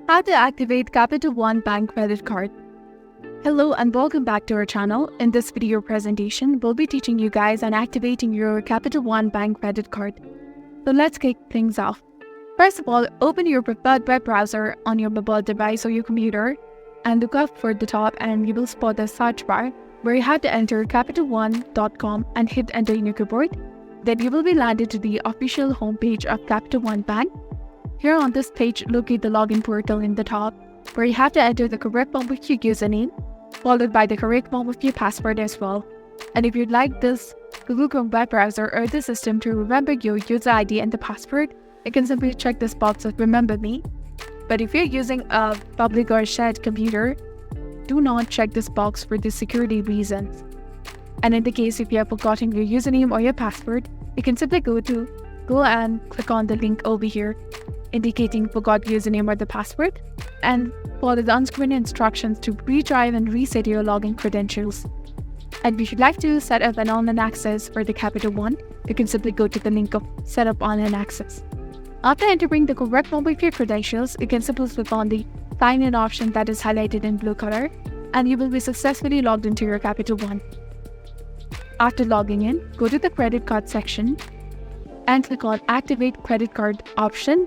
How to activate Capital One Bank credit card. Hello and welcome back to our channel. In this video presentation, we'll be teaching you guys on activating your Capital One Bank credit card. So let's kick things off. First of all, open your preferred web browser on your mobile device or your computer and look up for the top and you will spot the search bar where you have to enter capitalone.com and hit enter in your keyboard. Then you will be landed to the official homepage of Capital One Bank. Here on this page, locate the login portal in the top, where you have to enter the correct one with your username, followed by the correct one with your password as well. And if you'd like this Google Chrome web browser or the system to remember your user ID and the password, you can simply check this box of Remember Me. But if you're using a public or shared computer, do not check this box for the security reasons. And in the case if you have forgotten your username or your password, you can simply go and click on the link over here indicating forgot username or the password, and follow the on-screen instructions to retry and reset your login credentials. And if you'd like to set up an online access for the Capital One, you can simply go to the link of Set up Online Access. After entering the correct one with your credentials, you can simply click on the Sign In option that is highlighted in blue color, and you will be successfully logged into your Capital One. After logging in, go to the credit card section and click on Activate Credit Card option.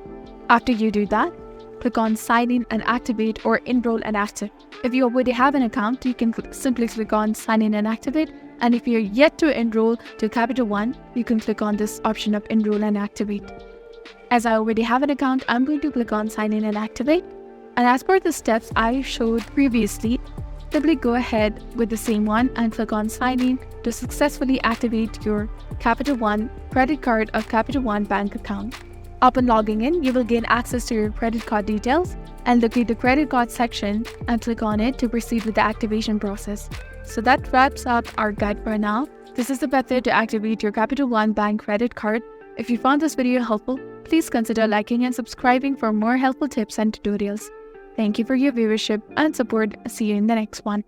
After you do that, click on Sign In and Activate or Enroll and Activate. If you already have an account, you can simply click on Sign In and Activate. And if you're yet to enroll to Capital One, you can click on this option of Enroll and Activate. As I already have an account, I'm going to click on Sign In and Activate. And as per the steps I showed previously, simply go ahead with the same one and click on Sign In to successfully activate your Capital One credit card or Capital One bank account. Upon logging in, you will gain access to your credit card details and locate the credit card section and click on it to proceed with the activation process. So that wraps up our guide for now. This is the method to activate your Capital One Bank credit card. If you found this video helpful, please consider liking and subscribing for more helpful tips and tutorials. Thank you for your viewership and support. See you in the next one.